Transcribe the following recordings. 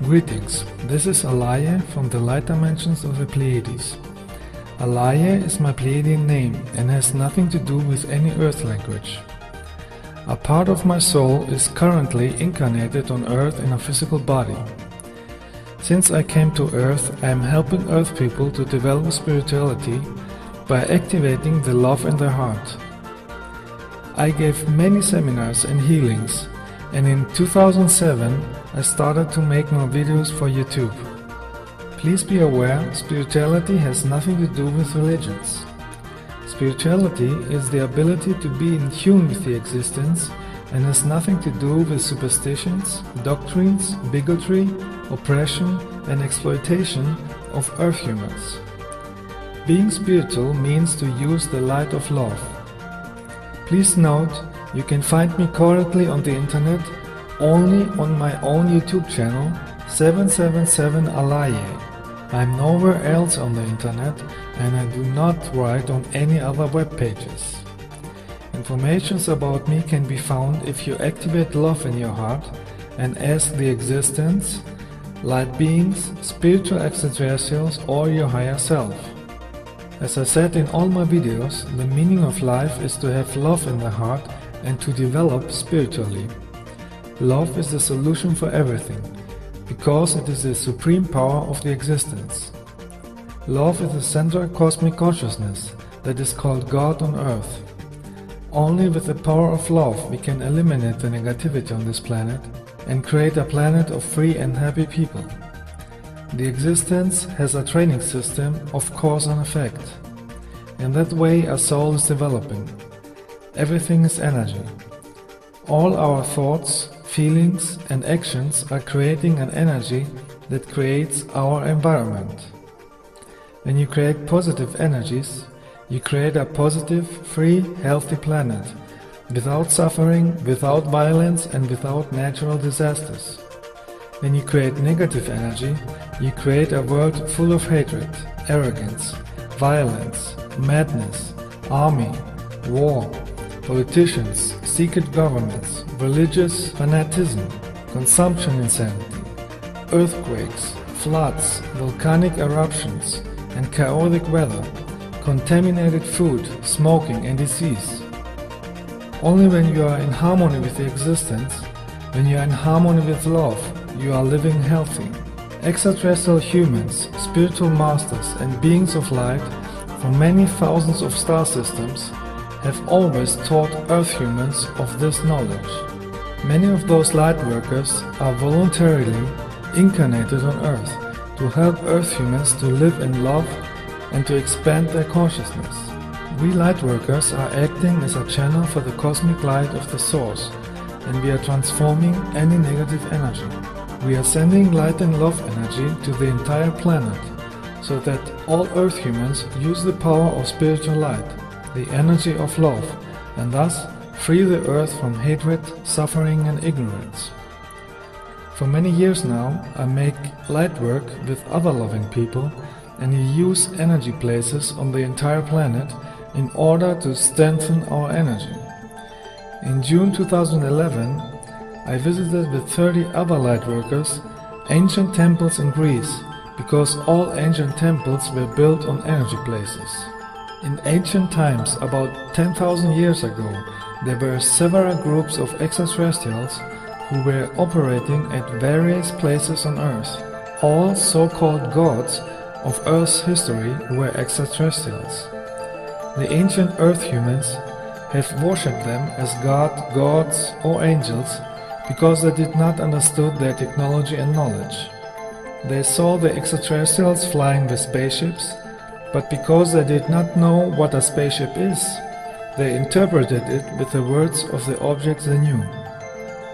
Greetings, this is Alaje from the light dimensions of the Pleiades. Alaje is my Pleiadian name and has nothing to do with any earth language. A part of my soul is currently incarnated on earth in a physical body. Since I came to earth, I am helping earth people to develop spirituality by activating the love in their heart. I gave many seminars and healings, and in 2007 I started to make more videos for YouTube. Please be aware, spirituality has nothing to do with religions. Spirituality is the ability to be in tune with the existence and has nothing to do with superstitions, doctrines, bigotry, oppression and exploitation of earth humans. Being spiritual means to use the light of love. Please note, you can find me currently on the internet only on my own YouTube channel 777 Alaje. I'm nowhere else on the internet and I do not write on any other web pages. Information about me can be found if you activate love in your heart and ask the existence, light beings, spiritual extraterrestrials or your higher self. As I said in all my videos, the meaning of life is to have love in the heart and to develop spiritually. Love is the solution for everything, because it is the supreme power of the existence. Love is the central cosmic consciousness that is called God on earth. Only with the power of love we can eliminate the negativity on this planet and create a planet of free and happy people. The existence has a training system of cause and effect. In that way a soul is developing. Everything is energy. All our thoughts, feelings and actions are creating an energy that creates our environment. When you create positive energies, you create a positive, free, healthy planet, without suffering, without violence and without natural disasters. When you create negative energy, you create a world full of hatred, arrogance, violence, madness, army, war, politicians, secret governments, religious fanaticism, consumption insanity, earthquakes, floods, volcanic eruptions and chaotic weather, contaminated food, smoking and disease. Only when you are in harmony with the existence, when you are in harmony with love, you are living healthy. Extraterrestrial humans, spiritual masters and beings of light from many thousands of star systems have always taught Earth humans of this knowledge. Many of those light workers are voluntarily incarnated on Earth to help Earth humans to live in love and to expand their consciousness. We light workers are acting as a channel for the cosmic light of the Source, and we are transforming any negative energy. We are sending light and love energy to the entire planet, so that all Earth humans use the power of spiritual light, the energy of love, and thus free the earth from hatred, suffering and ignorance. For many years now, I make light work with other loving people and use energy places on the entire planet in order to strengthen our energy. In June 2011, I visited with 30 other light workers ancient temples in Greece, because all ancient temples were built on energy places. In ancient times, about 10,000 years ago, there were several groups of extraterrestrials who were operating at various places on Earth. All so-called gods of Earth's history were extraterrestrials. The ancient Earth humans have worshipped them as gods or angels because they did not understand their technology and knowledge. They saw the extraterrestrials flying with spaceships, but because they did not know what a spaceship is, they interpreted it with the words of the objects they knew.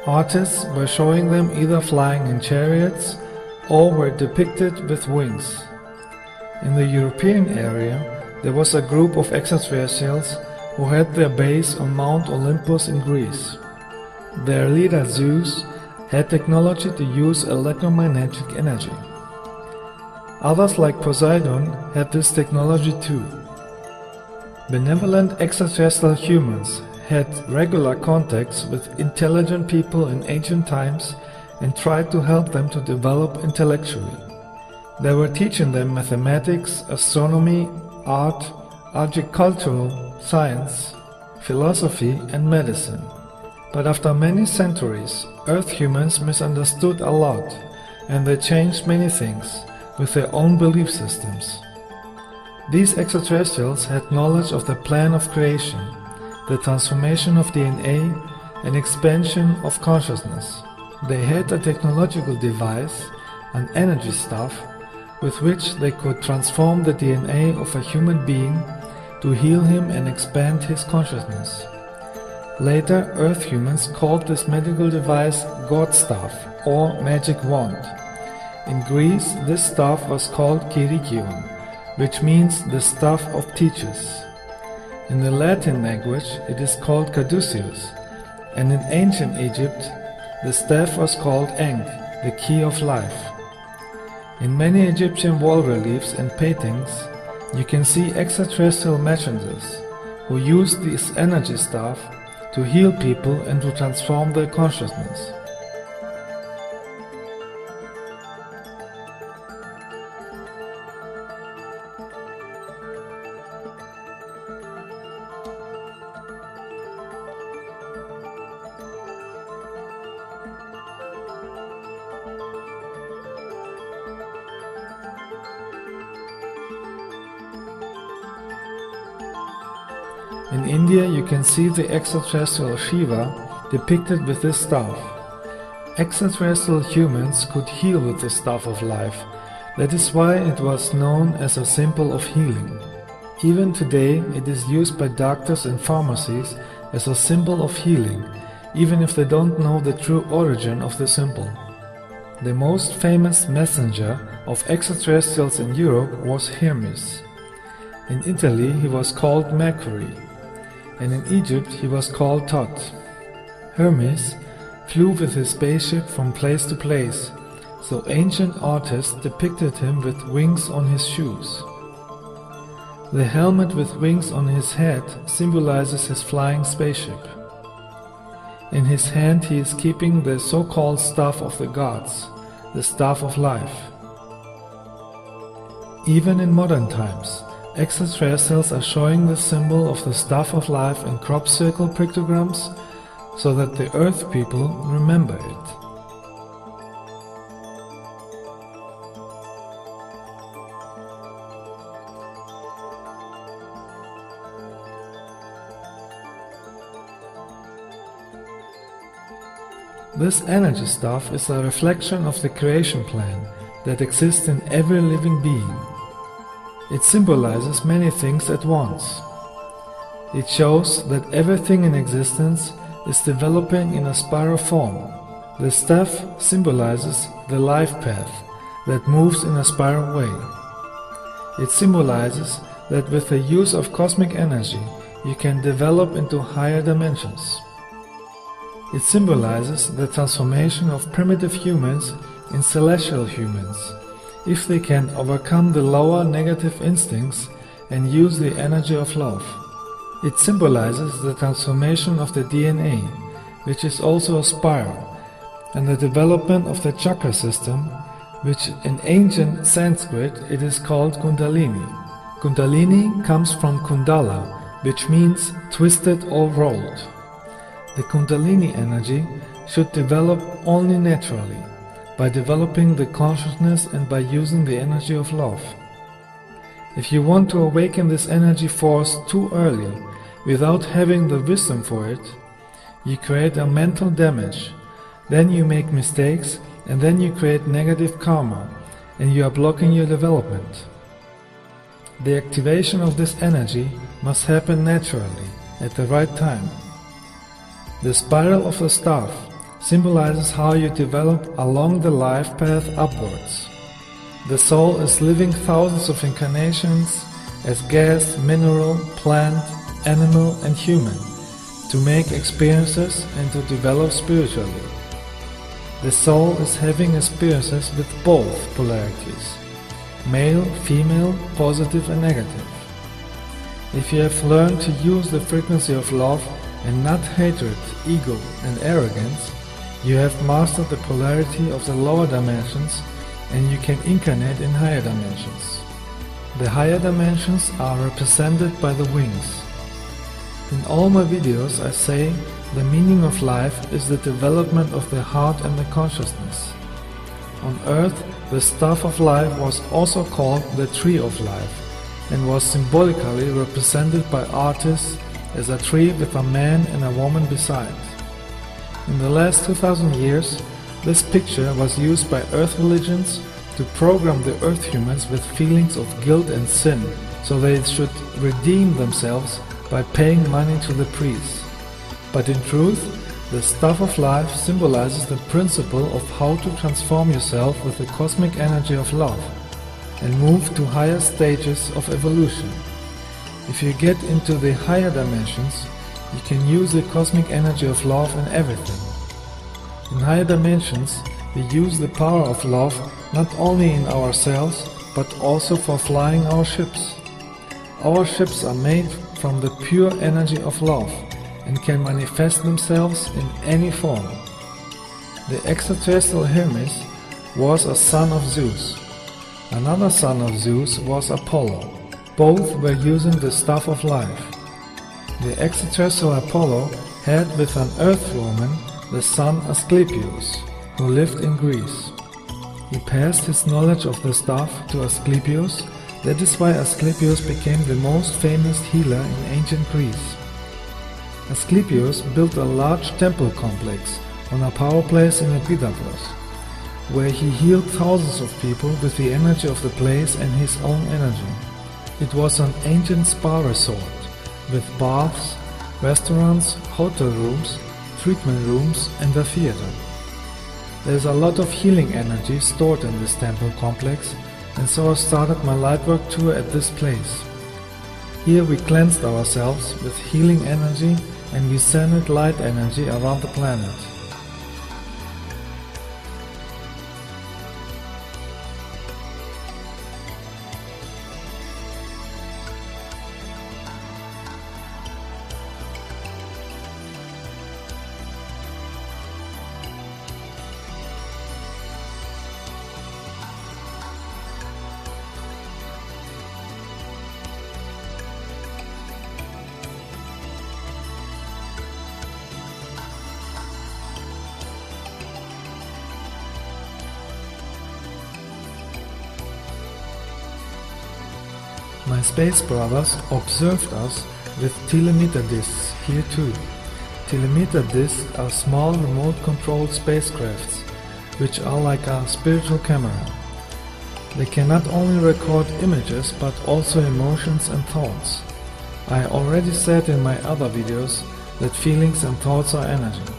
Artists were showing them either flying in chariots or were depicted with wings. In the European area, there was a group of extraterrestrials who had their base on Mount Olympus in Greece. Their leader Zeus had technology to use electromagnetic energy. Others like Poseidon had this technology too. Benevolent extraterrestrial humans had regular contacts with intelligent people in ancient times and tried to help them to develop intellectually. They were teaching them mathematics, astronomy, art, agricultural, science, philosophy and medicine. But after many centuries, Earth humans misunderstood a lot and they changed many things with their own belief systems. These extraterrestrials had knowledge of the plan of creation, the transformation of DNA and expansion of consciousness. They had a technological device, an energy staff, with which they could transform the DNA of a human being to heal him and expand his consciousness. Later, Earth humans called this medical device God staff or magic wand. In Greece, this staff was called Kyrikion, which means the staff of teachers. In the Latin language, it is called caduceus, and in ancient Egypt, the staff was called Ankh, the key of life. In many Egyptian wall reliefs and paintings, you can see extraterrestrial messengers who use this energy staff to heal people and to transform their consciousness. In India you can see the extraterrestrial Shiva depicted with this staff. Extraterrestrial humans could heal with the staff of life. That is why it was known as a symbol of healing. Even today it is used by doctors and pharmacies as a symbol of healing, even if they don't know the true origin of the symbol. The most famous messenger of extraterrestrials in Europe was Hermes. In Italy he was called Mercury, and in Egypt he was called Thoth. Hermes flew with his spaceship from place to place, so ancient artists depicted him with wings on his shoes. The helmet with wings on his head symbolizes his flying spaceship. In his hand he is keeping the so-called staff of the gods, the staff of life. Even in modern times, extraterrestrials are showing the symbol of the staff of life in crop circle pictograms so that the Earth people remember it. This energy staff is a reflection of the creation plan that exists in every living being. It symbolizes many things at once. It shows that everything in existence is developing in a spiral form. The staff symbolizes the life path that moves in a spiral way. It symbolizes that with the use of cosmic energy you can develop into higher dimensions. It symbolizes the transformation of primitive humans in celestial humans, if they can overcome the lower negative instincts and use the energy of love. It symbolizes the transformation of the DNA, which is also a spiral, and the development of the chakra system, which in ancient Sanskrit it is called Kundalini. Kundalini comes from Kundala, which means twisted or rolled. The Kundalini energy should develop only naturally, by developing the consciousness and by using the energy of love. If you want to awaken this energy force too early, without having the wisdom for it, you create a mental damage, then you make mistakes, and then you create negative karma, and you are blocking your development. The activation of this energy must happen naturally, at the right time. The spiral of the staff symbolizes how you develop along the life path upwards. The soul is living thousands of incarnations as gas, mineral, plant, animal and human to make experiences and to develop spiritually. The soul is having experiences with both polarities, male, female, positive and negative. If you have learned to use the frequency of love and not hatred, ego and arrogance, you have mastered the polarity of the lower dimensions and you can incarnate in higher dimensions. The higher dimensions are represented by the wings. In all my videos I say the meaning of life is the development of the heart and the consciousness. On earth, the staff of life was also called the tree of life and was symbolically represented by artists as a tree with a man and a woman beside. In the last 2000 years, this picture was used by earth religions to program the earth humans with feelings of guilt and sin so they should redeem themselves by paying money to the priests. But in truth, the staff of life symbolizes the principle of how to transform yourself with the cosmic energy of love and move to higher stages of evolution. If you get into the higher dimensions, you can use the cosmic energy of love in everything. In higher dimensions, we use the power of love not only in ourselves, but also for flying our ships. Our ships are made from the pure energy of love and can manifest themselves in any form. The extraterrestrial Hermes was a son of Zeus. Another son of Zeus was Apollo. Both were using the staff of life. The extraterrestrial Apollo had with an earth woman the son Asclepius, who lived in Greece. He passed his knowledge of the staff to Asclepius. That is why Asclepius became the most famous healer in ancient Greece. Asclepius built a large temple complex on a power place in Epidavros, where he healed thousands of people with the energy of the place and his own energy. It was an ancient spa resort, with baths, restaurants, hotel rooms, treatment rooms and a theater. There is a lot of healing energy stored in this temple complex, and so I started my Lightwork tour at this place. Here we cleansed ourselves with healing energy and we sended light energy around the planet. My space brothers observed us with telemeter discs here too. Telemeter discs are small remote-controlled spacecrafts, which are like a spiritual camera. They can not only record images but also emotions and thoughts. I already said in my other videos that feelings and thoughts are energy.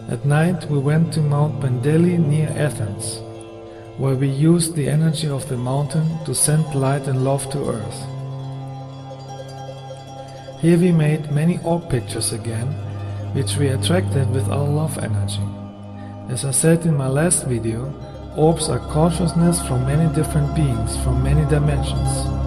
At night we went to Mount Pendeli near Athens, where we used the energy of the mountain to send light and love to earth. Here we made many orb pictures again, which we attracted with our love energy. As I said in my last video, orbs are consciousness from many different beings from many dimensions.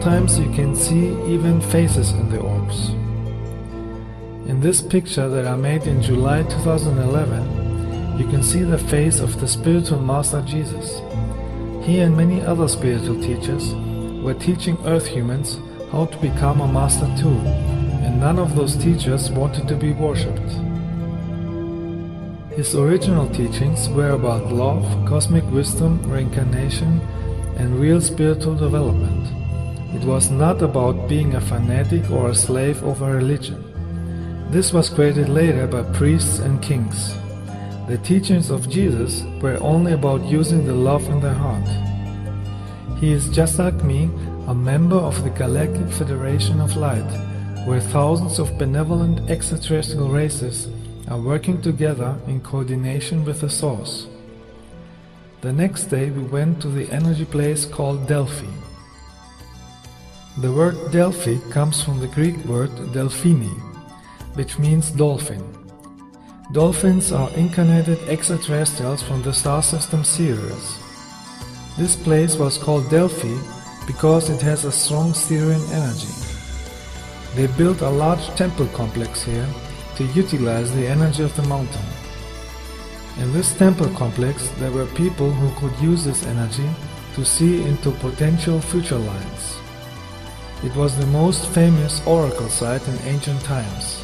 sometimes you can see even faces in the orbs. In this picture that I made in July 2011, you can see the face of the spiritual master Jesus. He and many other spiritual teachers were teaching Earth humans how to become a master too, and none of those teachers wanted to be worshipped. His original teachings were about love, cosmic wisdom, reincarnation, and real spiritual development. It was not about being a fanatic or a slave of a religion. This was created later by priests and kings. The teachings of Jesus were only about using the love in their heart. He is just like me, a member of the Galactic Federation of Light, where thousands of benevolent extraterrestrial races are working together in coordination with the Source. The next day we went to the energy place called Delphi. The word Delphi comes from the Greek word Delphini, which means dolphin. Dolphins are incarnated extraterrestrials from the star system Sirius. This place was called Delphi because it has a strong Sirian energy. They built a large temple complex here to utilize the energy of the mountain. In this temple complex there were people who could use this energy to see into potential future lines. It was the most famous oracle site in ancient times.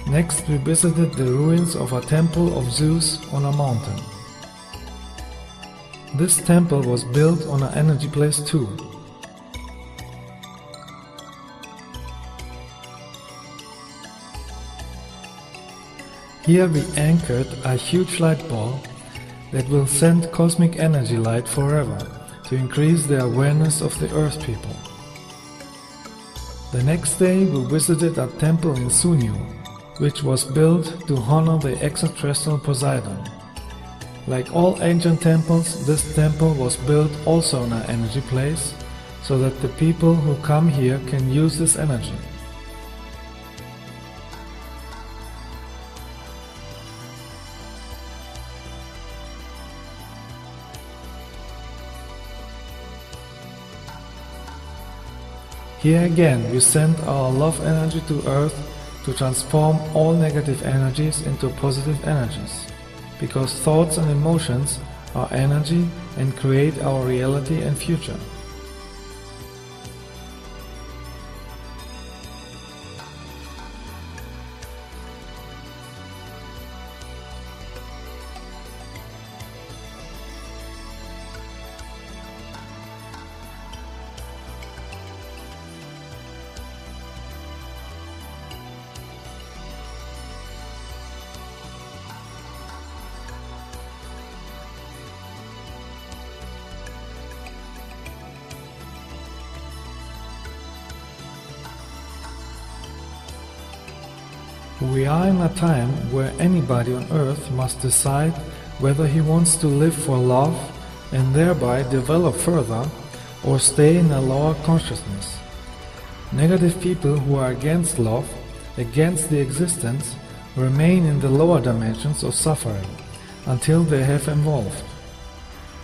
Next we visited the ruins of a temple of Zeus on a mountain. This temple was built on an energy place too. Here we anchored a huge light ball that will send cosmic energy light forever to increase the awareness of the Earth people. The next day we visited a temple in Sunyu, which was built to honor the extraterrestrial Poseidon. Like all ancient temples, this temple was built also in an energy place, so that the people who come here can use this energy. Here again we send our love energy to Earth to transform all negative energies into positive energies, because thoughts and emotions are energy and create our reality and future. We are in a time where anybody on Earth must decide whether he wants to live for love and thereby develop further, or stay in a lower consciousness. Negative people who are against love, against the existence, remain in the lower dimensions of suffering until they have evolved.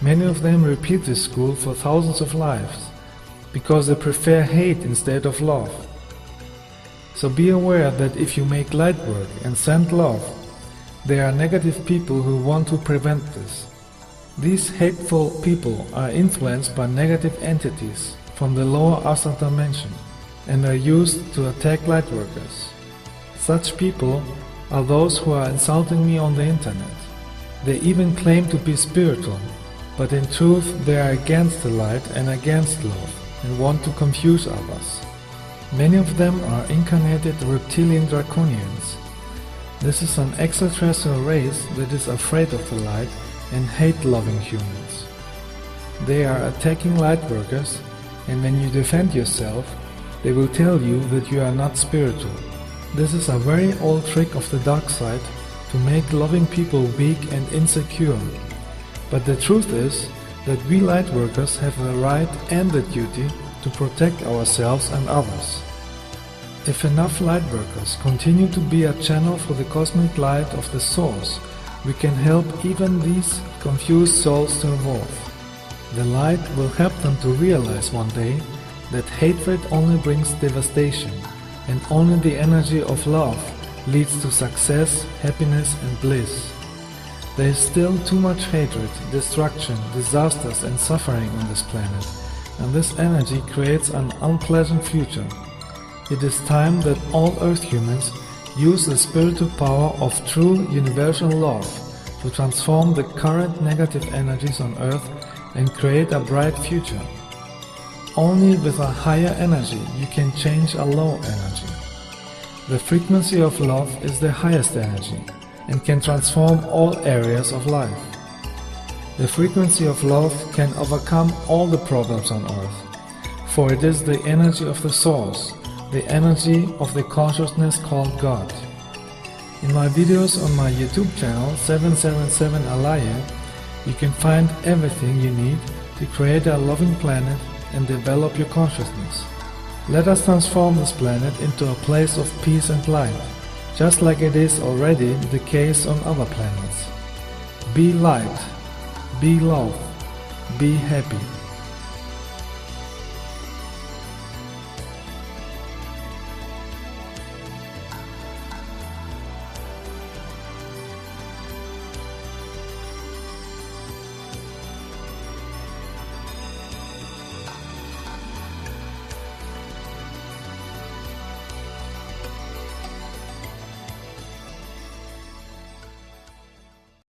Many of them repeat this school for thousands of lives because they prefer hate instead of love. So be aware that if you make light work and send love, there are negative people who want to prevent this. These hateful people are influenced by negative entities from the lower astral dimension and are used to attack Lightworkers. Such people are those who are insulting me on the internet. They even claim to be spiritual, but in truth they are against the light and against love and want to confuse others. Many of them are incarnated reptilian draconians. This is an extraterrestrial race that is afraid of the light and hate loving humans. They are attacking Lightworkers, and when you defend yourself, they will tell you that you are not spiritual. This is a very old trick of the dark side to make loving people weak and insecure. But the truth is that we Lightworkers have the right and the duty to protect ourselves and others. If enough Lightworkers continue to be a channel for the cosmic light of the Source, we can help even these confused souls to evolve. The light will help them to realize one day that hatred only brings devastation, and only the energy of love leads to success, happiness and bliss. There is still too much hatred, destruction, disasters and suffering on this planet, and this energy creates an unpleasant future. It is time that all Earth humans use the spiritual power of true universal love to transform the current negative energies on Earth and create a bright future. Only with a higher energy you can change a low energy. The frequency of love is the highest energy and can transform all areas of life. The frequency of love can overcome all the problems on Earth, for it is the energy of the Source, the energy of the consciousness called God. In my videos on my YouTube channel 777 Alaje, you can find everything you need to create a loving planet and develop your consciousness. Let us transform this planet into a place of peace and light, just like it is already the case on other planets. Be light, be love, be happy.